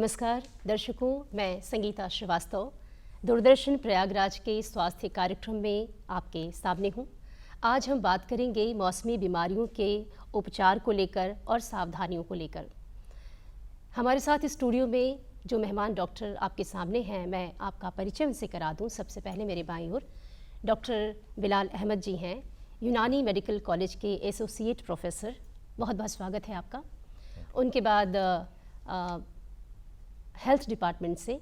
नमस्कार दर्शकों, मैं संगीता श्रीवास्तव दूरदर्शन प्रयागराज के स्वास्थ्य कार्यक्रम में आपके सामने हूँ। आज हम बात करेंगे मौसमी बीमारियों के उपचार को लेकर और सावधानियों को लेकर। हमारे साथ स्टूडियो में जो मेहमान डॉक्टर आपके सामने हैं, मैं आपका परिचय उनसे करा दूं। सबसे पहले मेरे बाईं ओर डॉक्टर बिलाल अहमद जी हैं, यूनानी मेडिकल कॉलेज के एसोसिएट प्रोफेसर। बहुत बहुत स्वागत है आपका। उनके बाद हेल्थ डिपार्टमेंट से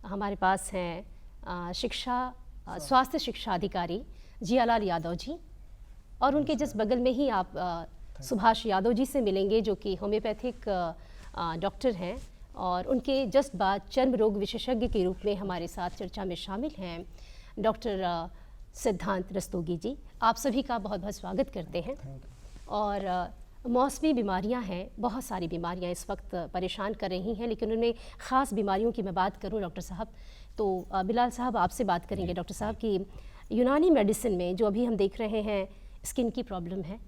हमारे पास हैं स्वास्थ्य शिक्षा अधिकारी जियालाल यादव जी, और उनके जस्ट बगल में ही आप सुभाष यादव जी से मिलेंगे, जो कि होम्योपैथिक डॉक्टर हैं, और उनके जस्ट बाद चर्म रोग विशेषज्ञ के रूप में हमारे साथ चर्चा में शामिल हैं डॉक्टर सिद्धांत रस्तोगी जी। आप सभी का बहुत बहुत स्वागत करते हैं। और मौसमी बीमारियां हैं, बहुत सारी बीमारियां इस वक्त परेशान कर रही हैं, लेकिन उनमें ख़ास बीमारियों की मैं बात करूं डॉक्टर साहब, तो बिलाल साहब आपसे बात करेंगे डॉक्टर साहब कि यूनानी मेडिसिन में जो अभी हम देख रहे हैं, स्किन की प्रॉब्लम है,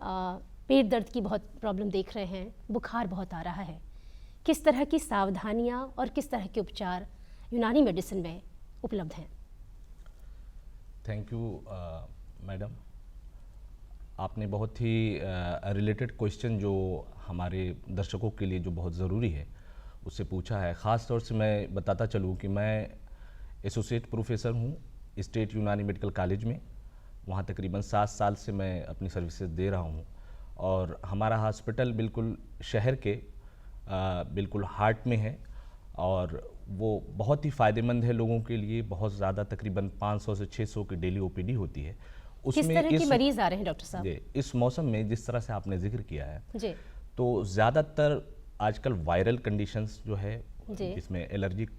पेट दर्द की बहुत प्रॉब्लम देख रहे हैं, बुखार बहुत आ रहा है, किस तरह की सावधानियाँ और किस तरह के उपचार यूनानी मेडिसिन में उपलब्ध हैं? थैंक यू मैडम, आपने बहुत ही रिलेटेड क्वेश्चन जो हमारे दर्शकों के लिए जो बहुत ज़रूरी है उससे पूछा है। ख़ास तौर से मैं बताता चलूँ कि मैं एसोसिएट प्रोफेसर हूँ स्टेट यूनानी मेडिकल कॉलेज में। वहाँ तकरीबन 7 साल से मैं अपनी सर्विसेज दे रहा हूँ, और हमारा हॉस्पिटल बिल्कुल शहर के बिल्कुल हार्ट में है, और वो बहुत ही फ़ायदेमंद है लोगों के लिए। बहुत ज़्यादा तकरीबन 500 से 600 की डेली ओपीडी होती है। किस तरह के मरीज आ रहे हैं डॉक्टर साहब? इस मौसम में जिस तरह से आपने जिक्र किया है जी, तो ज़्यादातर आजकल वायरल कंडीशंस जो है, जिसमें एलर्जिक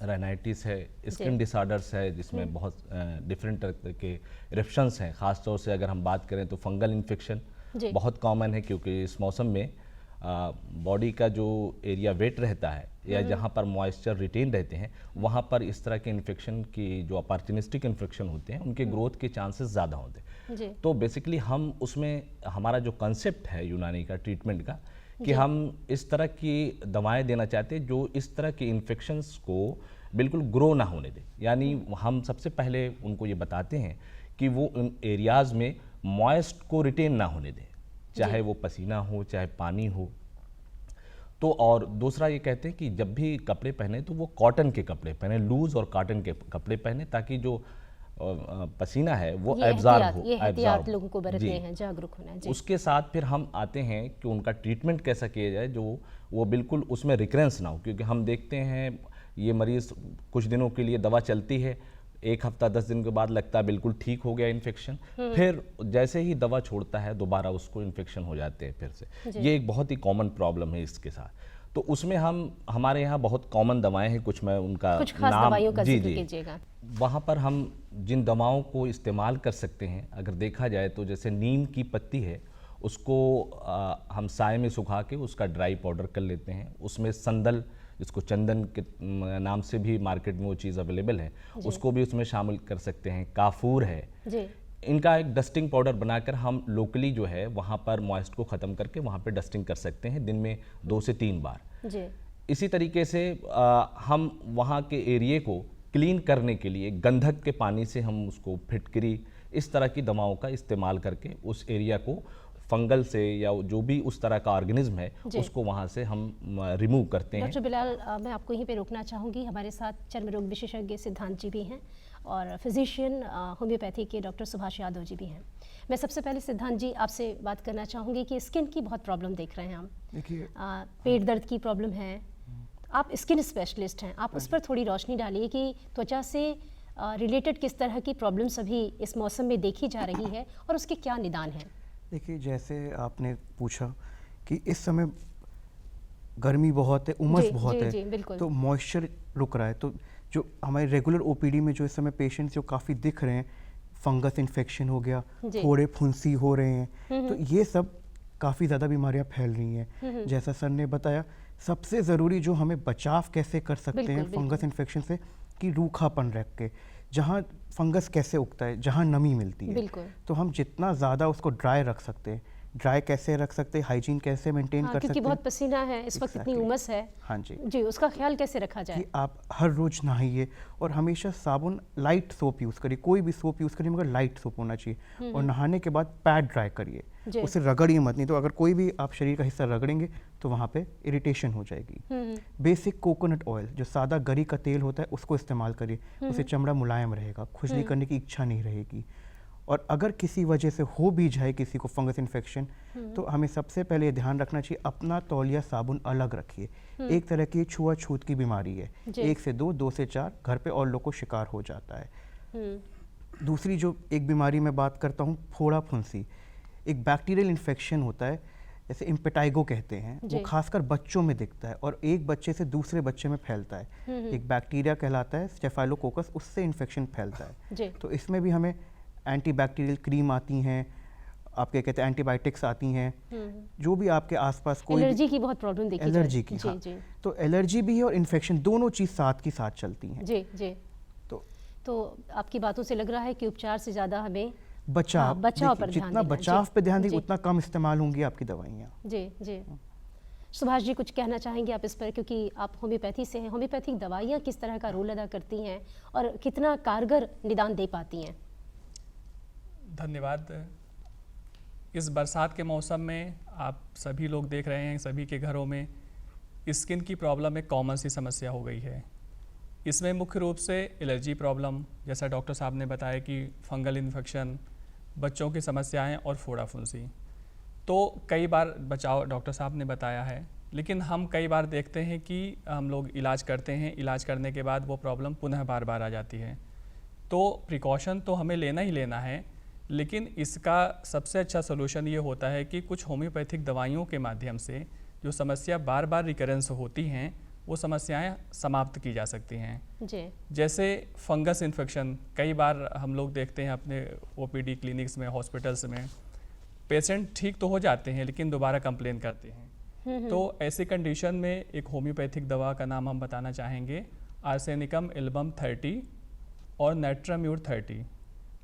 राइनाइटिस है, स्किन डिसऑर्डर्स है, जिसमें बहुत डिफरेंट तरह के इरेप्शंस हैं। ख़ास तौर से अगर हम बात करें तो फंगल इन्फेक्शन बहुत कॉमन है, क्योंकि इस मौसम में बॉडी का जो एरिया वेट रहता है या जहाँ पर मॉइस्चर रिटेन रहते हैं, वहाँ पर इस तरह के इन्फेक्शन की जो अपॉर्चुनिस्टिक इन्फेक्शन होते हैं उनके ग्रोथ के चांसेस ज़्यादा होते हैं। तो बेसिकली हम उसमें हमारा जो कंसेप्ट है यूनानी का ट्रीटमेंट का, कि हम इस तरह की दवाएं देना चाहते हैं जो इस तरह के इन्फेक्शंस को बिल्कुल ग्रो ना होने दें। यानी हम सबसे पहले उनको ये बताते हैं कि वो उन एरियाज़ में मॉइस्ट को रिटेन ना होने दें, चाहे वो पसीना हो चाहे पानी हो। तो और दूसरा ये कहते हैं कि जब भी कपड़े पहने तो वो कॉटन के कपड़े पहने, लूज और कॉटन के कपड़े पहने, ताकि जो पसीना है वो एब्जॉर्ब हो। ये एहतियात लोगों को बरतने हैं, जागरूक होना जी। उसके साथ फिर हम आते हैं कि उनका ट्रीटमेंट कैसा किया जाए जो वो बिल्कुल उसमें रिकरेंस ना हो, क्योंकि हम देखते हैं ये मरीज़ कुछ दिनों के लिए दवा चलती है, 1 हफ्ता 10 दिन के बाद लगता है बिल्कुल ठीक हो गया इन्फेक्शन, फिर जैसे ही दवा छोड़ता है दोबारा उसको इन्फेक्शन हो जाते हैं फिर से। ये एक बहुत ही कॉमन प्रॉब्लम है इसके साथ। तो उसमें हमारे यहाँ बहुत कॉमन दवाएं हैं, कुछ मैं उनका कुछ खास नाम दवाइयों का जिक्र कीजिएगा। वहाँ पर हम जिन दवाओं को इस्तेमाल कर सकते हैं, अगर देखा जाए तो जैसे नीम की पत्ती है, उसको हम साए में सुखा के उसका ड्राई पाउडर कर लेते हैं। उसमें संदल, जिसको चंदन के नाम से भी मार्केट में वो चीज़ अवेलेबल है, उसको भी उसमें शामिल कर सकते हैं। काफूर है जी। इनका एक डस्टिंग पाउडर बनाकर हम लोकली जो है वहाँ पर मॉइस्ट को ख़त्म करके वहाँ पे डस्टिंग कर सकते हैं दिन में 2 से 3 बार जी। इसी तरीके से हम वहाँ के एरिए को क्लीन करने के लिए गंधक के पानी से हम उसको फिटकरी, इस तरह की दवाओं का इस्तेमाल करके उस एरिया को फंगल से या जो भी उस तरह का ऑर्गेनिज्म है उसको वहाँ से हम रिमूव करते हैं। डॉक्टर बिलाल, मैं आपको यहीं पे रोकना चाहूँगी। हमारे साथ चर्म रोग विशेषज्ञ सिद्धांत जी भी हैं, और फिजिशियन होम्योपैथी के डॉक्टर सुभाष यादव जी भी हैं। मैं सबसे पहले सिद्धांत जी आपसे बात करना चाहूँगी कि स्किन की बहुत प्रॉब्लम देख रहे हैं हम। देखिए, पेट दर्द की प्रॉब्लम है, आप स्किन स्पेशलिस्ट हैं, आप उस पर थोड़ी रोशनी डालिए कि त्वचा से रिलेटेड किस तरह की प्रॉब्लम्स अभी इस मौसम में देखी जा रही है और उसके क्या निदान हैं। देखिए, जैसे आपने पूछा कि इस समय गर्मी बहुत है, उमस बहुत है, तो मॉइस्चर रुक रहा है, तो जो हमारे रेगुलर ओपीडी में जो इस समय पेशेंट्स जो काफ़ी दिख रहे हैं, फंगस इन्फेक्शन हो गया, थोड़े फुंसी हो रहे हैं, तो ये सब काफ़ी ज़्यादा बीमारियां फैल रही हैं। जैसा सर ने बताया, सबसे ज़रूरी जो हमें बचाव कैसे कर सकते हैं फंगस इन्फेक्शन से, कि रूखापन रख के, जहाँ फंगस कैसे उगता है, जहाँ नमी मिलती है, तो हम जितना ज़्यादा उसको ड्राई रख सकते हैं, ड्राई कैसे रख सकते हैं, हाइजीन कैसे मेंटेन कर सकते हैं, क्योंकि बहुत पसीना है इस वक्त, इतनी उमस है। हाँ जी जी, उसका ख्याल कैसे रखा जाए? कि आप हर रोज नहाइए और हमेशा साबुन, लाइट सोप यूज़ करिए, कोई भी सोप यूज़ करिए मगर लाइट सोप होना चाहिए। और नहाने के बाद पैड ड्राई करिए, उसे रगड़िए मत, नहीं तो अगर कोई भी आप शरीर का हिस्सा रगड़ेंगे तो वहाँ पे इरिटेशन हो जाएगी। बेसिक कोकोनट ऑयल, जो सादा गरी का तेल होता है, उसको इस्तेमाल करिए, उससे चमड़ा मुलायम रहेगा, खुजली करने की इच्छा नहीं रहेगी। और अगर किसी वजह से हो भी जाए किसी को फंगस इन्फेक्शन, तो हमें सबसे पहले ध्यान रखना चाहिए अपना तौलिया साबुन अलग रखिए। एक तरह की छुआछूत की बीमारी है, 1 से 2, 2 से 4 घर पे और लोग को शिकार हो जाता है। दूसरी जो एक बीमारी में बात करता हूँ, फोड़ा फुंसी, एक बैक्टीरियल इन्फेक्शन होता है, जैसे इम्पेटाइगो कहते हैं, वो खासकर बच्चों में दिखता है और एक बच्चे से दूसरे बच्चे में फैलता है। एक बैक्टीरिया कहलाता है स्टेफाइलोकोकस, उससे इन्फेक्शन फैलता है। तो इसमें भी हमें एंटीबैक्टीरियल क्रीम आती हैं, आपके कहते हैं एंटीबायोटिक्स आती हैं, जो भी आपके आसपास कोई एलर्जी की बहुत प्रॉब्लम देखी एलर्जी की, जी, हाँ। जी। तो एलर्जी भी है और इन्फेक्शन, दोनों चीज़ साथ की साथ चलती हैं। जी जी। तो आपकी बातों से लग रहा है कि उपचार से ज़्यादा हमें बचाव पर ध्यान देना। जितना बचाव पे ध्यान देंगे उतना कम इस्तेमाल होंगी आपकी दवाइयाँ। जी जी। सुभाष जी, कुछ कहना चाहेंगे आप इस पर, क्योंकि आप होम्योपैथी से हैं, होम्योपैथिक दवाइयाँ किस तरह का रोल अदा करती हैं और कितना कारगर निदान दे पाती हैं? धन्यवाद। इस बरसात के मौसम में आप सभी लोग देख रहे हैं, सभी के घरों में स्किन की प्रॉब्लम एक कॉमन सी समस्या हो गई है। इसमें मुख्य रूप से एलर्जी प्रॉब्लम, जैसा डॉक्टर साहब ने बताया कि फंगल इन्फेक्शन, बच्चों की समस्याएं और फोड़ा फुंसी, तो कई बार बचाव डॉक्टर साहब ने बताया है, लेकिन हम कई बार देखते हैं कि हम लोग इलाज करते हैं, इलाज करने के बाद वो प्रॉब्लम पुनः बार बार आ जाती है। तो प्रिकॉशन तो हमें लेना ही लेना है, लेकिन इसका सबसे अच्छा सोल्यूशन ये होता है कि कुछ होम्योपैथिक दवाइयों के माध्यम से जो समस्या बार बार रिकरेंस होती हैं, वो समस्याएं समाप्त की जा सकती हैं। जी। जैसे फंगस इन्फेक्शन, कई बार हम लोग देखते हैं अपने ओपीडी क्लिनिक्स में, हॉस्पिटल्स में, पेशेंट ठीक तो हो जाते हैं लेकिन दोबारा कंप्लेन करते हैं। तो ऐसी कंडीशन में एक होम्योपैथिक दवा का नाम हम बताना चाहेंगे, आर्सेनिकम एल्बम 30 और नाइट्राम्यूर 30।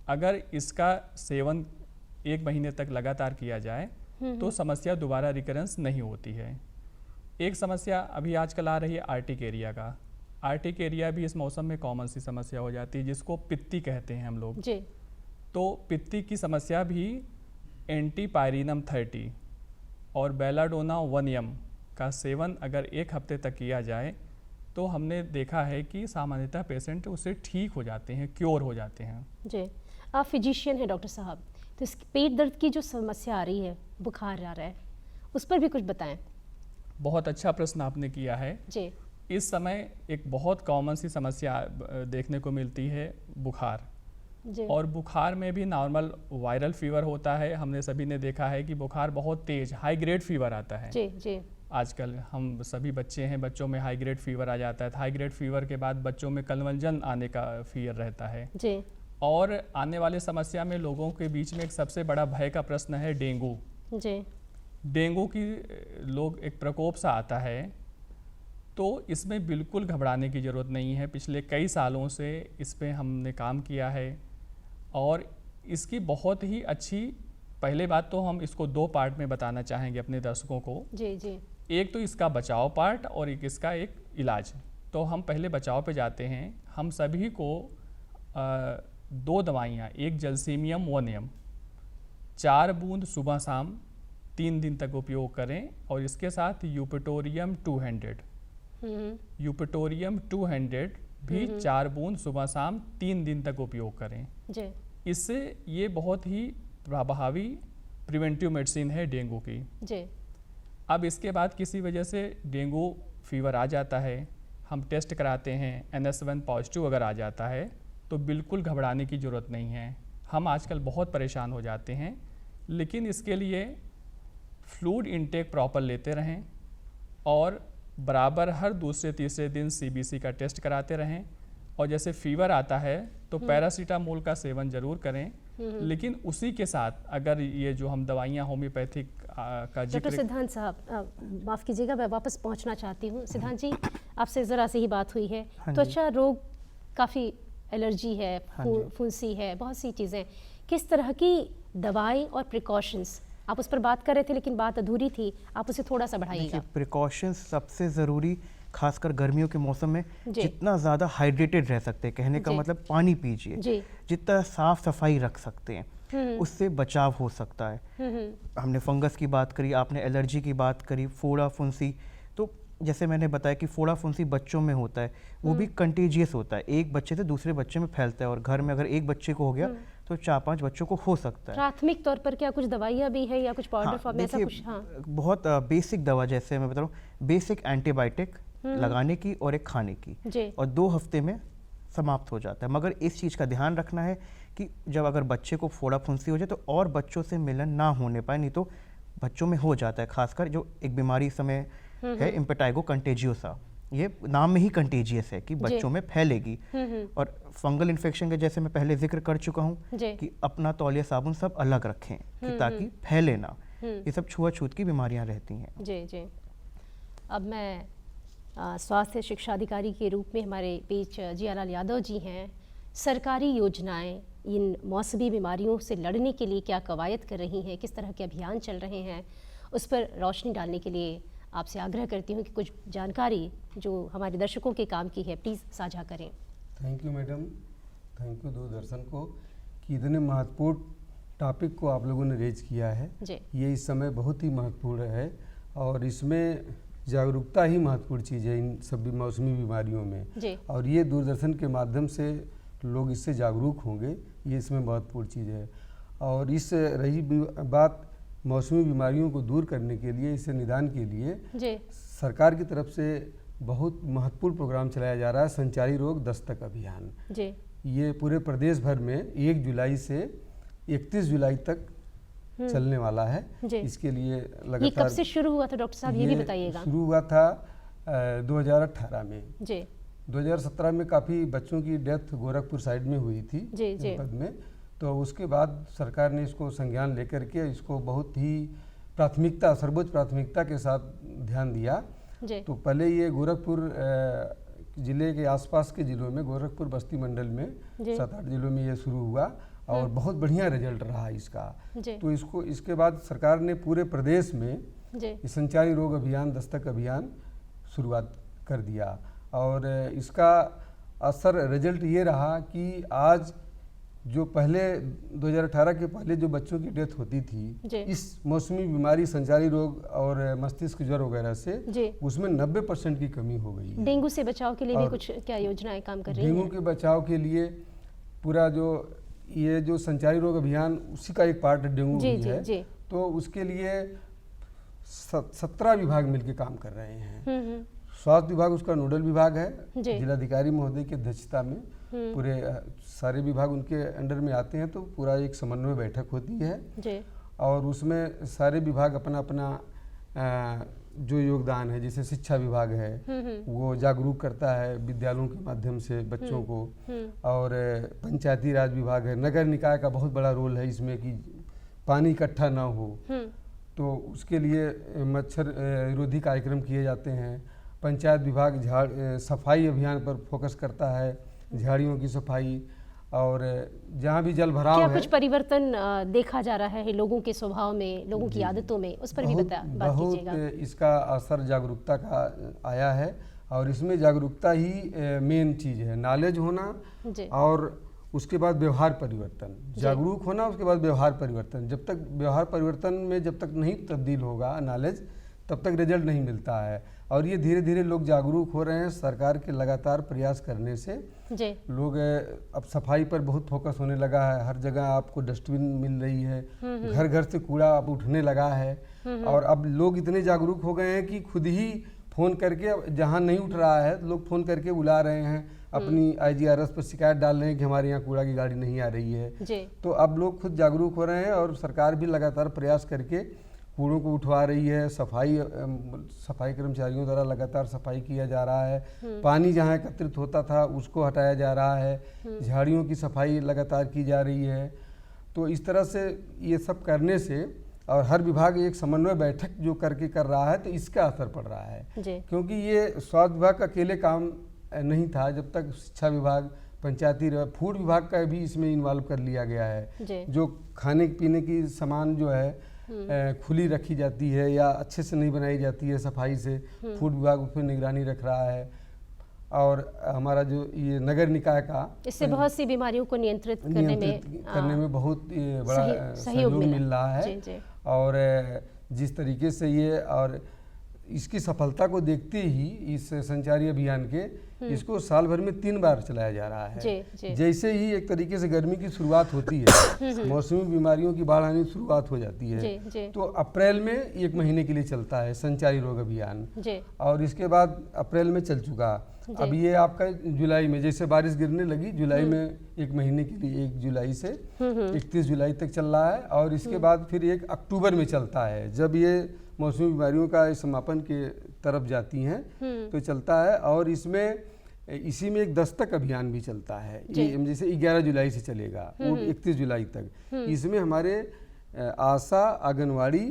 अगर इसका सेवन 1 महीने तक लगातार किया जाए तो समस्या दोबारा रिकरेंस नहीं होती है। एक समस्या अभी आजकल आ रही है आर्टिकेरिया का। आर्टिकेरिया भी इस मौसम में कॉमन सी समस्या हो जाती है, जिसको पित्ती कहते हैं हम लोग जी। तो पित्ती की समस्या भी एंटीपायरिनम 30 और बेलाडोना 1 का सेवन अगर 1 हफ्ते तक किया जाए तो हमने देखा है कि सामान्यतः पेशेंट उससे ठीक हो जाते हैं, क्योर हो जाते हैं। जी। आप फिजिशियन हैं डॉक्टर साहब, तो इस पेट दर्द की जो समस्या आ रही है, बुखार आ रहा है, उस पर भी कुछ बताएं। बहुत अच्छा प्रश्न आपने किया है जी। इस समय एक बहुत कॉमन सी समस्या देखने को मिलती है, बुखार। जी। और बुखार में भी नॉर्मल वायरल फीवर होता है। हमने सभी ने देखा है कि बुखार बहुत तेज हाई ग्रेड फीवर आता है। जी जी। आजकल हम सभी बच्चे हैं, बच्चों में हाई ग्रेड फीवर आ जाता है। हाई ग्रेड फीवर के बाद बच्चों में कन्वल्जन आने का फियर रहता है। जी। और आने वाले समस्या में लोगों के बीच में एक सबसे बड़ा भय का प्रश्न है डेंगू। जी। डेंगू की लोग एक प्रकोप सा आता है, तो इसमें बिल्कुल घबराने की ज़रूरत नहीं है। पिछले कई सालों से इस पे हमने काम किया है और इसकी बहुत ही अच्छी, पहले बात तो हम इसको 2 पार्ट में बताना चाहेंगे अपने दर्शकों को। जी जी। एक तो इसका बचाव पार्ट और एक इसका एक इलाज। तो हम पहले बचाव पे जाते हैं। हम सभी को 2 दवाइयाँ, एक जलसीमियम 1 4 बूंद सुबह शाम 3 दिन तक उपयोग करें और इसके साथ यूपिटोरियम 200 यूपिटोरियम 200 भी 4 बूंद सुबह शाम 3 दिन तक उपयोग करें। जी। इससे ये बहुत ही प्रभावी प्रिवेंटिव मेडिसिन है डेंगू की। जी। अब इसके बाद किसी वजह से डेंगू फीवर आ जाता है, हम टेस्ट कराते हैं, NS1 पॉजिटिव अगर आ जाता है तो बिल्कुल घबराने की ज़रूरत नहीं है। हम आजकल बहुत परेशान हो जाते हैं, लेकिन इसके लिए फ्लूइड इनटेक प्रॉपर लेते रहें और बराबर हर दूसरे तीसरे दिन CBC का टेस्ट कराते रहें। और जैसे फीवर आता है तो पैरासीटामोल का सेवन जरूर करें, लेकिन उसी के साथ अगर ये जो हम दवाइयाँ होम्योपैथिक का जिक्र। डॉक्टर सिद्धांत साहब, माफ़ कीजिएगा, मैं वापस पहुंचना चाहती हूँ। सिद्धांत जी, आपसे ज़रा से ही बात हुई है, त्वचा रोग, काफ़ी एलर्जी है, फुंसी है, बहुत सी चीज़ें, किस तरह की दवाई और प्रिकॉशंस आप उस पर बात कर रहे थे लेकिन बात अधूरी थी, आप उसे थोड़ा सा बढ़ाइएगा। प्रिकॉशंस सबसे ज़रूरी, खासकर गर्मियों के मौसम में जितना ज़्यादा हाइड्रेटेड रह सकते हैं, कहने का मतलब पानी पीजिए, जितना साफ सफाई रख सकते हैं उससे बचाव हो सकता है। हमने फंगस की बात करी, आपने एलर्जी की बात करी, फोड़ा फुंसी, तो जैसे मैंने बताया कि फोड़ा फुंसी बच्चों में होता है, वो भी कंटेजियस होता है, एक बच्चे से दूसरे बच्चे में फैलता है, और घर में अगर एक बच्चे को हो गया तो 4-5 बच्चों को हो सकता है। प्राथमिक तौर पर क्या कुछ दवाइयाँ भी है या कुछ पाउडर फॉर्म में ऐसा कुछ? बहुत बेसिक दवा, जैसे मैं बता रहा हूँ, बेसिक एंटीबायोटिक लगाने की और एक खाने की, और 2 हफ्ते में समाप्त हो जाता है। मगर इस चीज़ का ध्यान रखना है कि जब अगर बच्चे को फोड़ा फुंसी हो जाए तो और बच्चों से मिलन ना होने पाए, नहीं तो बच्चों में हो जाता है। खासकर जो एक बीमारी इस समय है इम्पेटाइगो कंटेजियोसा, ये नाम में ही कंटेजियस है कि बच्चों में फैलेगी। और फंगल इन्फेक्शन के जैसे मैं पहले जिक्र कर चुका हूँ कि अपना तौलिया साबुन सब अलग रखें कि ताकि फैले ना। ये सब छुआछूत की बीमारियां रहती हैं। जी जी। अब मैं स्वास्थ्य शिक्षा अधिकारी के रूप में हमारे बीच जियालाल यादव जी हैं। सरकारी योजनाएं इन मौसमी बीमारियों से लड़ने के लिए क्या कवायद कर रही हैं, किस तरह के अभियान चल रहे हैं, उस पर रोशनी डालने के लिए आपसे आग्रह करती हूँ कि कुछ जानकारी जो हमारे दर्शकों के काम की है प्लीज़ साझा करें। Thank you madam, thank you Doordarshan को कि इतने महत्वपूर्ण टॉपिक को आप लोगों ने रेज किया है। ये इस समय बहुत ही महत्वपूर्ण है और इसमें जागरूकता ही महत्वपूर्ण चीज़ है इन सभी मौसमी बीमारियों में, और ये दूरदर्शन के माध्यम से लोग इससे जागरूक होंगे, ये इसमें महत्वपूर्ण चीज़ है। और इस रही बात मौसमी बीमारियों को दूर करने के लिए, इससे निदान के लिए सरकार की तरफ से बहुत महत्वपूर्ण प्रोग्राम चलाया जा रहा है, संचारी रोग दस्तक अभियान। ये पूरे प्रदेश भर में 1 जुलाई से 31 जुलाई तक चलने वाला है। इसके लिए लगातार। ये कब से शुरू हुआ था डॉक्टर साहब, ये भी बताइएगा? शुरू हुआ था 2018 में। 2017 में काफ़ी बच्चों की डेथ गोरखपुर साइड में हुई थी जनपद में, तो उसके बाद सरकार ने इसको संज्ञान लेकर के इसको बहुत ही प्राथमिकता, सर्वोच्च प्राथमिकता के साथ ध्यान दिया। तो पहले ये गोरखपुर जिले के आसपास के जिलों में, गोरखपुर बस्ती मंडल में 7-8 जिलों में ये शुरू हुआ और बहुत बढ़िया रिजल्ट रहा इसका। तो इसके बाद सरकार ने पूरे प्रदेश में संचारी रोग अभियान, दस्तक अभियान शुरुआत कर दिया, और इसका असर रिजल्ट ये रहा कि आज जो पहले 2018 के पहले जो बच्चों की डेथ होती थी इस मौसमी बीमारी संचारी रोग और मस्तिष्क ज्वर वगैरह से, उसमें 90% की कमी हो गई है। डेंगू से बचाव के लिए भी कुछ क्या योजनाएं काम कर रही हैं? डेंगू के बचाव के लिए पूरा ये जो संचारी रोग अभियान उसी का एक पार्ट डेंगू भी है। तो उसके लिए 17 विभाग मिलकर काम कर रहे हैं। स्वास्थ्य विभाग उसका नोडल विभाग है, जिलाधिकारी महोदय की अध्यक्षता में पूरे सारे विभाग उनके अंडर में आते हैं, तो पूरा एक समन्वय बैठक होती है और उसमें सारे विभाग अपना अपना जो योगदान है, जैसे शिक्षा विभाग है वो जागरूक करता है विद्यालयों के माध्यम से बच्चों को, और पंचायती राज विभाग है, नगर निकाय का बहुत बड़ा रोल है इसमें कि पानी इकट्ठा ना हो, तो उसके लिए मच्छर विरोधी कार्यक्रम किए जाते हैं। पंचायत विभाग सफाई अभियान पर फोकस करता है, झाड़ियों की सफाई, और जहाँ भी जल भराव है। क्या कुछ परिवर्तन देखा जा रहा है लोगों के स्वभाव में, लोगों की आदतों में, उस पर भी बात कीजिएगा। बहुत इसका असर जागरूकता का आया है, और इसमें जागरूकता ही मेन चीज़ है, नॉलेज होना और उसके बाद व्यवहार परिवर्तन। जागरूक होना, उसके बाद व्यवहार परिवर्तन। जब तक व्यवहार परिवर्तन में जब तक नहीं तब्दील होगा नॉलेज, तब तक रिजल्ट नहीं मिलता है। और ये धीरे धीरे लोग जागरूक हो रहे हैं सरकार के लगातार प्रयास करने से। लोग अब सफाई पर बहुत फोकस होने लगा है, हर जगह आपको डस्टबिन मिल रही है, घर घर से कूड़ा अब उठने लगा है, और अब लोग इतने जागरूक हो गए हैं कि खुद ही फ़ोन करके, जहाँ नहीं उठ रहा है लोग फ़ोन करके बुला रहे हैं, अपनी IGRS पर शिकायत डाल रहे हैं कि हमारे यहाँ कूड़ा की गाड़ी नहीं आ रही है। तो अब लोग खुद जागरूक हो रहे हैं और सरकार भी लगातार प्रयास करके कूड़ों को उठवा रही है। सफाई कर्मचारियों द्वारा लगातार सफाई किया जा रहा है, पानी जहाँ एकत्रित होता था उसको हटाया जा रहा है, झाड़ियों की सफाई लगातार की जा रही है। तो इस तरह से ये सब करने से, और हर विभाग एक समन्वय बैठक जो करके कर रहा है, तो इसका असर पड़ रहा है। क्योंकि ये स्वास्थ्य विभाग का अकेले काम नहीं था, जब तक शिक्षा विभाग, पंचायती राज, फूड विभाग का भी इसमें इन्वॉल्व कर लिया गया है। जो खाने पीने की सामान जो है खुली रखी जाती है या अच्छे से नहीं बनाई जाती है सफाई से। फूड विभाग उस पर निगरानी रख रहा है और हमारा जो ये नगर निकाय का इससे बहुत सी बीमारियों को नियंत्रित करने में बहुत बड़ा सहयोग मिल रहा है। जी। और जिस तरीके से ये और इसकी सफलता को देखते ही इस संचारी अभियान के इसको साल भर में 3 बार चलाया जा रहा है। जी। जैसे ही एक तरीके से गर्मी की शुरुआत होती है, मौसमी बीमारियों की बाढ़ आने की शुरुआत हो जाती है, तो अप्रैल में 1 महीने के लिए चलता है संचारी रोग अभियान। और इसके बाद अप्रैल में चल चुका, अब ये आपका जुलाई में जैसे बारिश गिरने लगी, जुलाई में 1 महीने के लिए 1 जुलाई से 31 जुलाई तक चल रहा है। और इसके बाद फिर 1 अक्टूबर में चलता है, जब ये मौसमी बीमारियों का समापन के तरफ जाती हैं तो चलता है। और इसमें इसी में एक दस्तक अभियान भी चलता है, जैसे 11 जुलाई से चलेगा वो 31 जुलाई तक। इसमें हमारे आशा, आंगनवाड़ी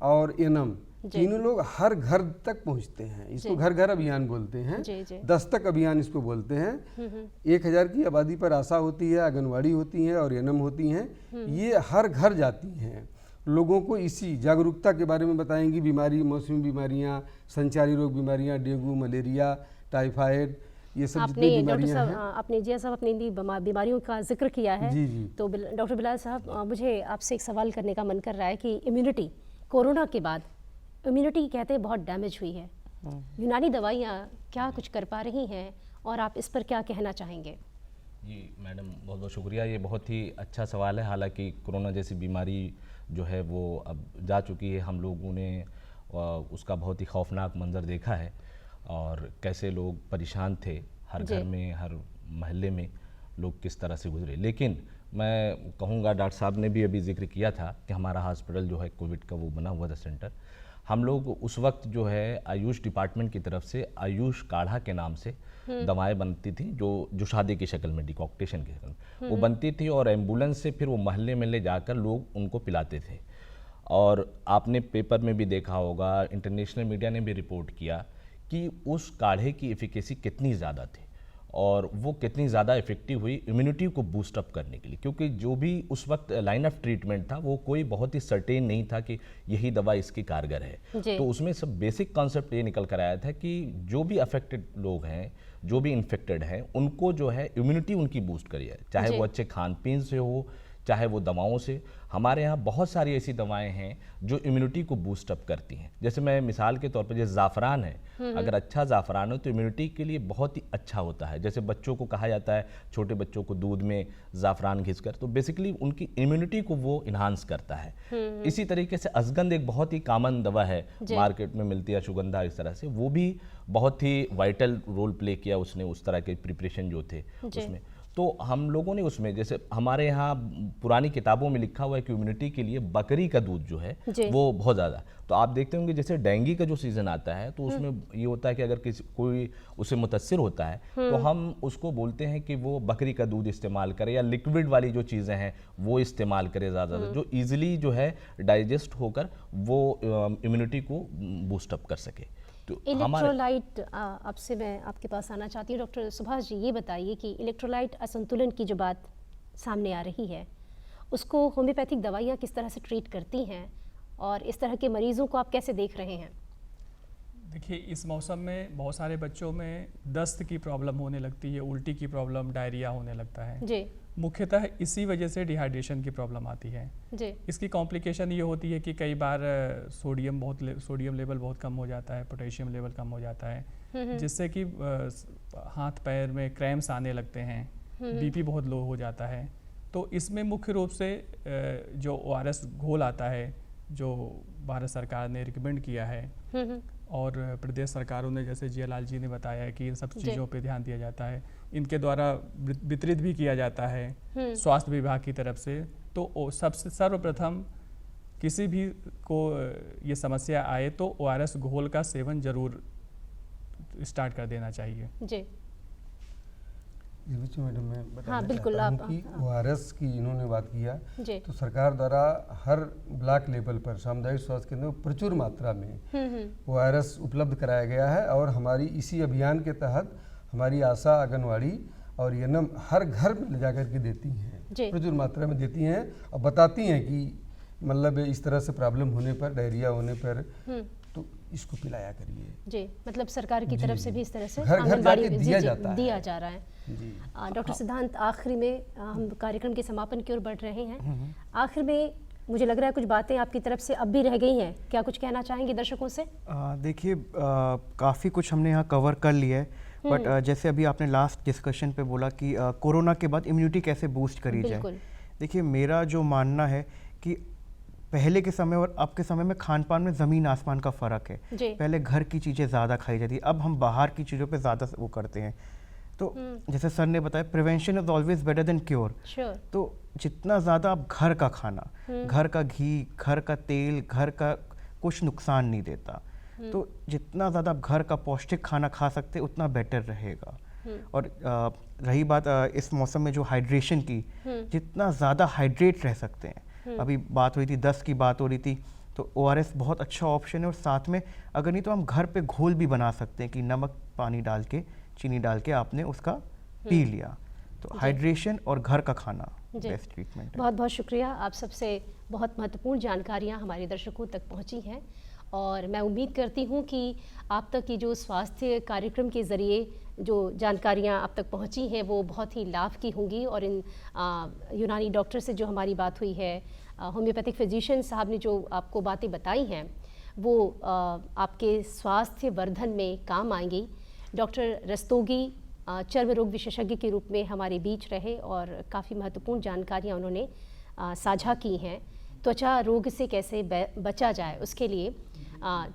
और एनम तीनों लोग हर घर तक पहुंचते हैं। इसको घर घर अभियान बोलते हैं, दस्तक अभियान इसको बोलते हैं। 1000 की आबादी पर आशा होती है, आंगनवाड़ी होती है और एनम होती हैं। ये हर घर जाती हैं, लोगों को इसी जागरूकता के बारे में बताएंगी। बीमारी, मौसमी बीमारियां, संचारी रोग बीमारियां, डेंगू, मलेरिया, टाइफाइड, ये सब जितनी बीमारियां हैं। आपने जी साहब अपनी बीमारियों का जिक्र किया है। जी। तो डॉक्टर बिलाल साहब, मुझे आपसे एक सवाल करने का मन कर रहा है कि इम्यूनिटी, कोरोना के बाद इम्यूनिटी कहते हैं बहुत डैमेज हुई है, यूनानी दवाइयाँ क्या कुछ कर पा रही हैं और आप इस पर क्या कहना चाहेंगे? जी मैडम, बहुत बहुत शुक्रिया। ये बहुत ही अच्छा सवाल है। हालांकि कोरोना जैसी बीमारी जो है वो अब जा चुकी है, हम लोगों ने उसका बहुत ही खौफनाक मंजर देखा है और कैसे लोग परेशान थे, हर घर में, हर मोहल्ले में लोग किस तरह से गुजरे। लेकिन मैं कहूँगा, डॉक्टर साहब ने भी अभी जिक्र किया था कि हमारा हॉस्पिटल जो है कोविड का वो बना हुआ था सेंटर। हम लोग उस वक्त जो है आयुष डिपार्टमेंट की तरफ से आयुष काढ़ा के नाम से दवाएं बनती थी, जो शादी की शक्ल में, डिकॉक्टेशन की शक्ल में वो बनती थी और एम्बुलेंस से फिर वो महल्ले में ले जाकर लोग उनको पिलाते थे। और आपने पेपर में भी देखा होगा, इंटरनेशनल मीडिया ने भी रिपोर्ट किया कि उस काढ़े की एफिकेसी कितनी ज़्यादा थी और वो कितनी ज़्यादा इफेक्टिव हुई इम्यूनिटी को बूस्ट अप करने के लिए। क्योंकि जो भी उस वक्त लाइन ऑफ ट्रीटमेंट था वो कोई बहुत ही सर्टेन नहीं था कि यही दवा इसकी कारगर है। तो उसमें सब बेसिक कॉन्सेप्ट ये निकल कर आया था कि जो भी अफेक्टेड लोग हैं, जो भी इन्फेक्टेड हैं, उनको जो है इम्यूनिटी उनकी बूस्ट करिए, चाहे वो अच्छे खान पीन से हो, चाहे वो दवाओं से। हमारे यहाँ बहुत सारी ऐसी दवाएं हैं जो इम्यूनिटी को बूस्ट अप करती हैं। जैसे मैं मिसाल के तौर पर, जैसे ज़ाफ़रान है, अगर अच्छा ज़ाफ़रान हो तो इम्यूनिटी के लिए बहुत ही अच्छा होता है। जैसे बच्चों को कहा जाता है, छोटे बच्चों को दूध में ज़ाफ़रान घिसकर, तो बेसिकली उनकी इम्यूनिटी को वो इन्हांस करता है। इसी तरीके से अजगंध एक बहुत ही कॉमन दवा है, मार्केट में मिलती है, अश्वगंधा, इस तरह से वो भी बहुत ही वाइटल रोल प्ले किया उसने, उस तरह के प्रिपरेशन जो थे उसमें। तो हम लोगों ने उसमें, जैसे हमारे यहाँ पुरानी किताबों में लिखा हुआ है कि इम्यूनिटी के लिए बकरी का दूध जो है वो बहुत ज़्यादा। तो आप देखते होंगे जैसे डेंगू का जो सीज़न आता है तो उसमें ये होता है कि अगर कोई उससे मुतासिर होता है तो हम उसको बोलते हैं कि वो बकरी का दूध इस्तेमाल करे या लिक्विड वाली जो चीज़ें हैं वो इस्तेमाल करे ज़्यादा, जो ईजिली जो है डाइजेस्ट होकर वो इम्यूनिटी को बूस्ट अप कर सके। तो इलेक्ट्रोलाइट, आपसे मैं आपके पास आना चाहती हूँ डॉक्टर सुभाष जी, ये बताइए कि इलेक्ट्रोलाइट असंतुलन की जो बात सामने आ रही है उसको होम्योपैथिक दवाइयाँ किस तरह से ट्रीट करती हैं और इस तरह के मरीजों को आप कैसे देख रहे हैं? देखिए, इस मौसम में बहुत सारे बच्चों में दस्त की प्रॉब्लम होने लगती है, उल्टी की प्रॉब्लम, डायरिया होने लगता है जी। मुख्यतः इसी वजह से डिहाइड्रेशन की प्रॉब्लम आती है जी। इसकी कॉम्प्लिकेशन ये होती है कि कई बार सोडियम लेवल बहुत कम हो जाता है, पोटेशियम लेवल कम हो जाता है, जिससे कि हाथ पैर में क्रैम्प्स आने लगते हैं, बीपी बहुत लो हो जाता है। तो इसमें मुख्य रूप से जो ORS घोल आता है, जो भारत सरकार ने रिकमेंड किया है और प्रदेश सरकारों ने, जैसे जियालाल जी ने बताया है कि इन सब चीज़ों पे ध्यान दिया जाता है, इनके द्वारा वितरित भी किया जाता है स्वास्थ्य विभाग की तरफ से। तो सबसे सर्वप्रथम किसी भी को ये समस्या आए तो ORS घोल का सेवन जरूर स्टार्ट कर देना चाहिए जी। मैडम मैं हाँ, बिल्कुल आप कि ORS की इन्होंने बात किया, तो सरकार द्वारा हर ब्लॉक लेवल पर सामुदायिक स्वास्थ्य केंद्र में प्रचुर मात्रा में ORS उपलब्ध कराया गया है। और हमारी इसी अभियान के तहत हमारी आशा, आंगनवाड़ी और एनम हर घर में ले जाकर के देती हैं, प्रचुर मात्रा में देती हैं और बताती हैं कि मतलब इस तरह से प्रॉब्लम होने पर, डायरिया होने पर, तो इसको पिलाया करिए। जी, मतलब सरकार की तरफ से भी इस तरह से घर घर आंगनबाड़ी जाके दिया जाता है। दिया जा रहा है। डॉक्टर सिद्धांत, आखिरी में हम कार्यक्रम के समापन की ओर बढ़ रहे हैं। आखिर में मुझे लग रहा है कुछ बातें आपकी तरफ से अब भी रह गई हैं, क्या कुछ कहना चाहेंगे दर्शकों से? देखिए, काफ़ी कुछ हमने यहाँ कवर कर लिया है, बट जैसे अभी आपने लास्ट डिस्कशन पे बोला कि कोरोना के बाद इम्यूनिटी कैसे बूस्ट करी जाए। देखिए, मेरा जो मानना है कि पहले के समय और अब के समय में खान पान में ज़मीन आसमान का फ़र्क है। पहले घर की चीज़ें ज़्यादा खाई जाती, अब हम बाहर की चीज़ों पे ज़्यादा वो करते हैं। तो जैसे सर ने बताया, prevention is always better than cure. तो जितना ज़्यादा आप घर का खाना, घर का घी, घर का तेल, घर का कुछ नुकसान नहीं देता, तो जितना ज़्यादा आप घर का पौष्टिक खाना खा सकते उतना बेटर रहेगा। और रही बात इस मौसम में जो हाइड्रेशन की, जितना ज़्यादा हाइड्रेट रह सकते हैं, अभी बात हुई थी 10 की बात हो रही थी, तो ORS बहुत अच्छा ऑप्शन है। और साथ में अगर नहीं तो हम घर पे घोल भी बना सकते हैं कि नमक पानी डाल के, चीनी डाल के आपने उसका पी लिया। तो हाइड्रेशन और घर का खाना बेस्ट ट्रीटमेंट है। बहुत बहुत शुक्रिया, आप सबसे बहुत महत्वपूर्ण जानकारियाँ हमारे दर्शकों तक पहुँची हैं और मैं उम्मीद करती हूँ कि आप तक की जो स्वास्थ्य कार्यक्रम के ज़रिए जो जानकारियाँ आप तक पहुँची हैं वो बहुत ही लाभ की होंगी। और इन यूनानी डॉक्टर से जो हमारी बात हुई है, होम्योपैथिक फिजिशियन साहब ने जो आपको बातें बताई हैं वो आपके स्वास्थ्य वर्धन में काम आएंगी। डॉक्टर रस्तोगी चर्म रोग विशेषज्ञ के रूप में हमारे बीच रहे और काफ़ी महत्वपूर्ण जानकारियाँ उन्होंने साझा की हैं। त्वचा रोग से कैसे बचा जाए उसके लिए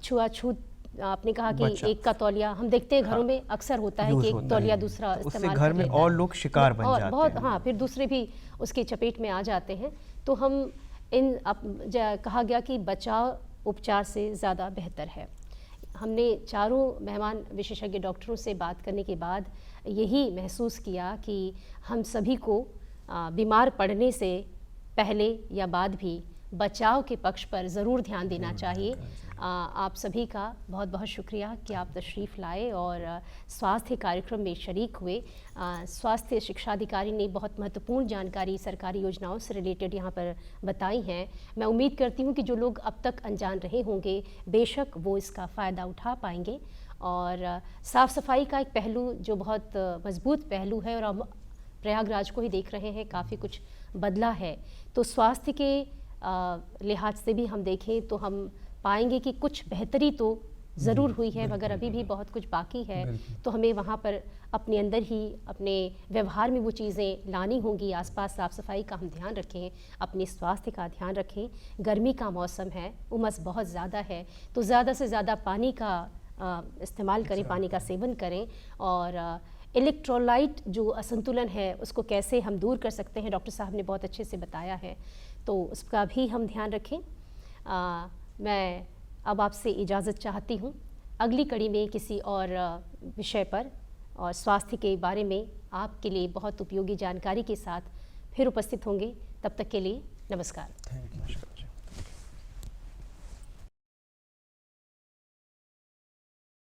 छुआछूत, आपने कहा कि एक का तौलिया, हम देखते हैं घरों में अक्सर होता है कि एक तौलिया दूसरा इस्तेमाल घर में और लोग शिकार बन जाते हैं बहुत, हाँ, फिर दूसरे भी उसके चपेट में आ जाते हैं। तो हम कहा गया कि बचाव उपचार से ज़्यादा बेहतर है। हमने चारों मेहमान विशेषज्ञ डॉक्टरों से बात करने के बाद यही महसूस किया कि हम सभी को बीमार पड़ने से पहले या बाद भी बचाव के पक्ष पर ज़रूर ध्यान देना चाहिए। आप सभी का बहुत बहुत शुक्रिया कि आप तशरीफ़ लाए और स्वास्थ्य कार्यक्रम में शरीक हुए। स्वास्थ्य शिक्षा अधिकारी ने बहुत महत्वपूर्ण जानकारी सरकारी योजनाओं से रिलेटेड यहाँ पर बताई हैं। मैं उम्मीद करती हूँ कि जो लोग अब तक अनजान रहे होंगे बेशक वो इसका फ़ायदा उठा पाएंगे। और साफ़ सफाई का एक पहलू जो बहुत मजबूत पहलू है और हम प्रयागराज को ही देख रहे हैं, काफ़ी कुछ बदला है। तो स्वास्थ्य के लिहाज से भी हम देखें तो हम पाएंगे कि कुछ बेहतरी तो ज़रूर हुई है, मगर अभी भी बहुत कुछ बाकी है। तो हमें वहाँ पर अपने अंदर ही अपने व्यवहार में वो चीज़ें लानी होंगी। आसपास साफ़ सफाई का हम ध्यान रखें, अपने स्वास्थ्य का ध्यान रखें। गर्मी का मौसम है, उमस बहुत ज़्यादा है, तो ज़्यादा से ज़्यादा पानी का इस्तेमाल करें, पानी का सेवन करें। और इलेक्ट्रोलाइट जो असंतुलन है उसको कैसे हम दूर कर सकते हैं, डॉक्टर साहब ने बहुत अच्छे से बताया है, तो उसका भी हम ध्यान रखें। मैं अब आपसे इजाज़त चाहती हूँ। अगली कड़ी में किसी और विषय पर और स्वास्थ्य के बारे में आपके लिए बहुत उपयोगी जानकारी के साथ फिर उपस्थित होंगे। तब तक के लिए नमस्कार। Thank you.